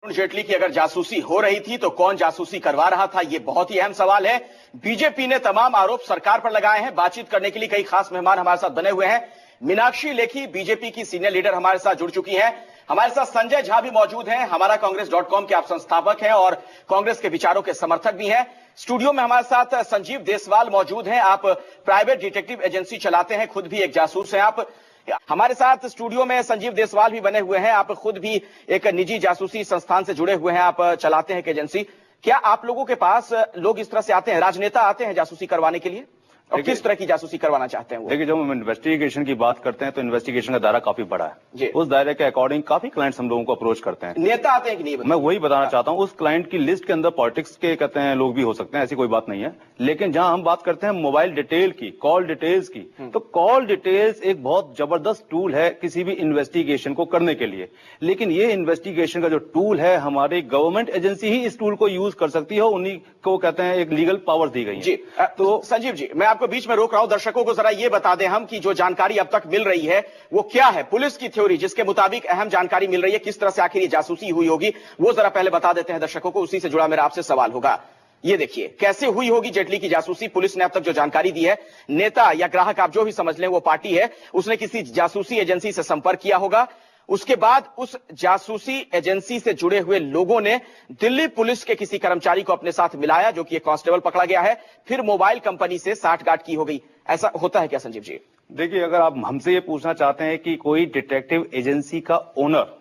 अरुण जेटली की अगर जासूसी हो रही थी तो कौन जासूसी करवा रहा था, यह बहुत ही अहम सवाल है। बीजेपी ने तमाम आरोप सरकार पर लगाए हैं। बातचीत करने के लिए कई खास मेहमान हमारे साथ बने हुए हैं। मीनाक्षी लेखी बीजेपी की सीनियर लीडर हमारे साथ जुड़ चुकी हैं। हमारे साथ संजय झा भी मौजूद हैं, हमारा कांग्रेस.com के आप संस्थापक हैं और कांग्रेस के विचारों के समर्थक भी हैं। स्टूडियो में हमारे साथ संजीव देसवाल मौजूद हैं, आप प्राइवेट डिटेक्टिव एजेंसी चलाते हैं, खुद भी एक जासूस हैं आप। हमारे साथ स्टूडियो में संजीव देसवाल भी बने हुए हैं, आप खुद भी एक निजी जासूसी संस्थान से जुड़े हुए हैं, आप चलाते हैं एक एजेंसी। क्या आप लोगों के पास लोग इस तरह से आते हैं, राजनेता आते हैं जासूसी करवाने के लिए, और किस तरह की जासूसी करवाना चाहते हैं वो? देखिए, जब हम इन्वेस्टिगेशन की बात करते हैं तो इन्वेस्टिगेशन का दायरा काफी बड़ा है। उस दायरे के अकॉर्डिंग काफी क्लाइंट्स हम लोगों को अप्रोच करते हैं। नेता आते हैं कि नहीं? मैं वही बताना चाहता हूं, उस क्लाइंट की लिस्ट के अंदर पॉलिटिक्स के कहते हैं लोग भी हो सकते हैं, ऐसी कोई बात नहीं है। लेकिन जहां हम बात करते हैं मोबाइल डिटेल की, कॉल डिटेल्स की, तो कॉल डिटेल्स एक बहुत जबरदस्त टूल है किसी भी इन्वेस्टिगेशन को करने के लिए। लेकिन ये इन्वेस्टिगेशन का जो टूल है, हमारी गवर्नमेंट एजेंसी ही इस टूल को यूज कर सकती है, उन्हीं को कहते हैं एक लीगल पावर दी गई है। तो संजीव जी, मैं आपको बीच में रोक रहा हूं, दर्शकों को जरा ये बता दें हम कि जो जानकारी अब तक मिल रही है वो क्या है, पुलिस की थ्योरी जिसके मुताबिक अहम जानकारी मिल रही है, किस तरह से आखिर ये जासूसी हुई होगी, वो जरा पहले बता देते हैं दर्शकों को। उसी से जुड़ा मेरा आपसे सवाल होगा। ये देखिए कैसे हुई होगी जेटली की जासूसी। पुलिस ने अब तक जो जानकारी दी है, नेता या ग्राहक आप जो भी समझ लें, वो पार्टी है, उसने किसी जासूसी एजेंसी से संपर्क किया होगा। उसके बाद उस जासूसी एजेंसी से जुड़े हुए लोगों ने दिल्ली पुलिस के किसी कर्मचारी को अपने साथ मिलाया, जो कि एक कांस्टेबल पकड़ा गया है, फिर मोबाइल कंपनी से साठगांठ की हो गई। ऐसा होता है क्या संजीव जी? देखिए, अगर आप हमसे ये पूछना चाहते हैं कि कोई डिटेक्टिव एजेंसी का ओनर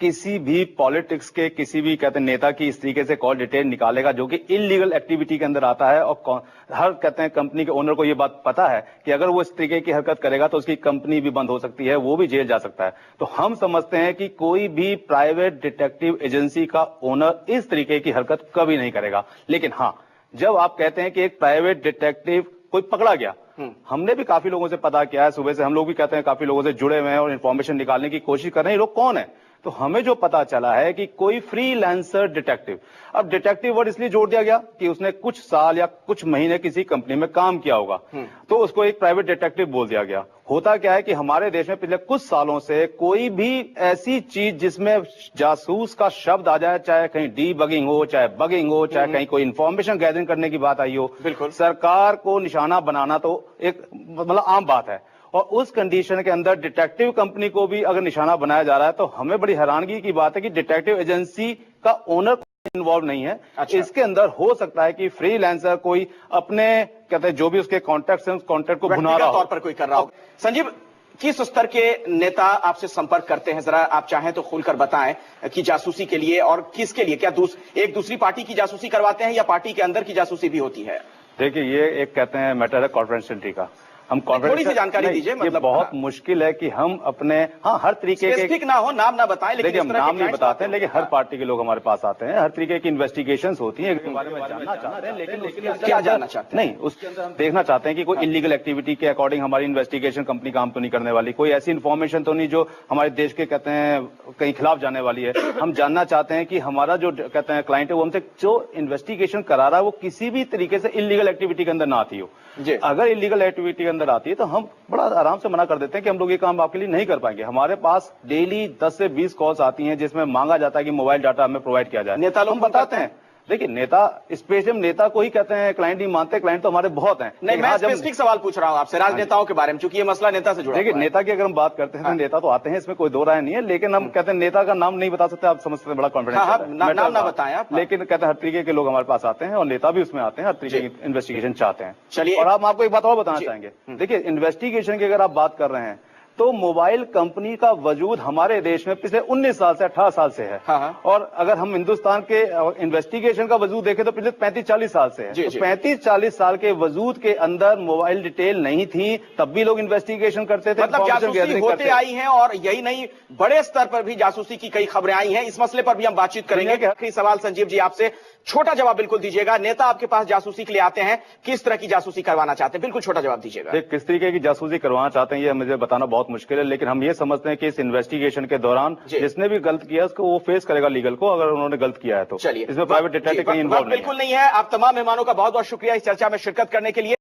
किसी भी पॉलिटिक्स के किसी भी कहते हैं नेता की इस तरीके से कॉल डिटेल निकालेगा जो कि इलीगल एक्टिविटी के अंदर आता है, और हर कहते हैं कंपनी के ओनर को यह बात पता है कि अगर वो इस तरीके की हरकत करेगा तो उसकी कंपनी भी बंद हो सकती है, वो भी जेल जा सकता है। तो हम समझते हैं कि कोई भी प्राइवेट डिटेक्टिव एजेंसी का ओनर इस तरीके की हरकत कभी नहीं करेगा। लेकिन हाँ, जब आप कहते हैं कि एक प्राइवेट डिटेक्टिव कोई पकड़ा गया, हमने भी काफी लोगों से पता किया है, सुबह से हम लोग भी कहते हैं काफी लोगों से जुड़े हुए हैं और इन्फॉर्मेशन निकालने की कोशिश कर रहे हैं। ये लोग कौन है? तो हमें जो पता चला है कि कोई फ्रीलांसर डिटेक्टिव। अब डिटेक्टिव वर्ड इसलिए जोड़ दिया गया कि उसने कुछ साल या कुछ महीने किसी कंपनी में काम किया होगा, तो उसको एक प्राइवेट डिटेक्टिव बोल दिया गया। होता क्या है कि हमारे देश में पिछले कुछ सालों से कोई भी ऐसी चीज जिसमें जासूस का शब्द आ जाए, चाहे कहीं डीबगिंग हो, चाहे बगिंग हो, चाहे कहीं कोई इंफॉर्मेशन गैदरिंग करने की बात आई हो, बिल्कुल सरकार को निशाना बनाना तो एक मतलब आम बात है। और उस कंडीशन के अंदर डिटेक्टिव कंपनी को भी अगर निशाना बनाया जा रहा है, तो हमें बड़ी हैरानगी की बात है कि डिटेक्टिव एजेंसी का ओनर इन्वॉल्व नहीं है। अच्छा। इसके अंदर हो सकता है कि फ्रीलांसर कोई अपने कहते हैं जो भी उसके कॉन्टैक्ट हैं, उस कॉन्टैक्ट को भुना रहा हो, तौर पर कोई कर रहा हो। संजीव, किस स्तर के नेता आपसे संपर्क करते हैं, जरा आप चाहें तो खुलकर बताएं कि जासूसी के लिए और किसके लिए? क्या एक दूसरी पार्टी की जासूसी करवाते हैं या पार्टी के अंदर की जासूसी भी होती है? देखिए, ये एक कहते हैं मैटर है कॉन्फिडेंशियलिटी का। हम थोड़ी सी जानकारी दीजिए। मतलब बहुत मुश्किल है कि हम अपने हर तरीके के ना हो, नाम ना बताएं, लेकिन हम नाम नहीं बताते हैं, लेकिन हर पार्टी के लोग हमारे पास आते हैं, हर तरीके की इन्वेस्टिगेशंस होती हैं, इसके बारे में जानना चाहते हैं। लेकिन क्या जानना चाहते हैं? नहीं, उसके अंदर हम देखना चाहते हैं कि कोई इलीगल एक्टिविटी के अकॉर्डिंग हमारी इन्वेस्टिगेशन कंपनी काम तो नहीं करने वाली, कोई ऐसी इन्फॉर्मेशन तो नहीं जो हमारे देश के कहते हैं कहीं खिलाफ जाने वाली है। हम जानना चाहते हैं कि हमारा जो कहते हैं क्लाइंट है, वो हमसे जो इन्वेस्टिगेशन करा रहा है वो किसी भी तरीके से इलीगल एक्टिविटी के अंदर ना आती हो। अगर इलीगल एक्टिविटी के अंदर आती है तो हम बड़ा आराम से मना कर देते हैं कि हम लोग ये काम आपके लिए नहीं कर पाएंगे। हमारे पास डेली 10 से 20 कॉल्स आती हैं जिसमें मांगा जाता है कि मोबाइल डाटा हमें प्रोवाइड किया जाए। नेता लोग बताते हैं। देखिए, नेता स्पेशल नेता को ही कहते हैं, क्लाइंट नहीं मानते, क्लाइंट तो हमारे बहुत हैं। नहीं, मैं स्पेसिफिक सवाल पूछ रहा हूं आपसे राजनेताओं के बारे में, क्योंकि ये मसला नेता से जुड़ा है। देखिए, नेता की अगर हम बात करते हैं तो नेता तो आते हैं, इसमें कोई दो राय नहीं है, लेकिन हम कहते हैं नेता का नाम नहीं बता सकते। आप समझते हैं, बड़ा कॉन्फिडेंस नाम ना बताएं आप, लेकिन कहते हैं हर तरीके के लोग हमारे पास आते हैं और नेता भी उसमें आते हैं, हर तरीके की इन्वेस्टिगेशन चाहते हैं। चलिए, और आप आपको एक बात और बताना चाहेंगे। देखिए, इन्वेस्टिगेशन की अगर आप बात कर रहे हैं तो मोबाइल कंपनी का वजूद हमारे देश में पिछले 19 साल से 18 साल से है। और अगर हम हिंदुस्तान के इन्वेस्टिगेशन का वजूद देखें तो पिछले 35-40 साल से है। तो 35-40 साल के वजूद के अंदर मोबाइल डिटेल नहीं थी, तब भी लोग इन्वेस्टिगेशन करते थे, मतलब जासूसी होते आई है। और यही नहीं, बड़े स्तर पर भी जासूसी की कई खबरें आई हैं। इस मसले पर भी हम बातचीत करेंगे। आखिरी सवाल संजीव जी आपसे, छोटा जवाब बिल्कुल दीजिएगा। नेता आपके पास जासूसी के लिए आते हैं, किस तरह की जासूसी करवाना चाहते हैं? बिल्कुल छोटा जवाब दीजिएगा। किस तरीके की जासूसी करवाना चाहते हैं ये मुझे बताना बहुत मुश्किल है, लेकिन हम ये समझते हैं कि इस इन्वेस्टिगेशन के दौरान जिसने भी गलत किया उसको वो फेस करेगा लीगल को, अगर उन्होंने गलत किया है तो। चलिए, इसमें प्राइवेट डिटेक्टिव कहीं इन्वॉल्व बिल्कुल नहीं है। आप तमाम मेहमानों का बहुत बहुत शुक्रिया इस चर्चा में शिरकत करने के लिए।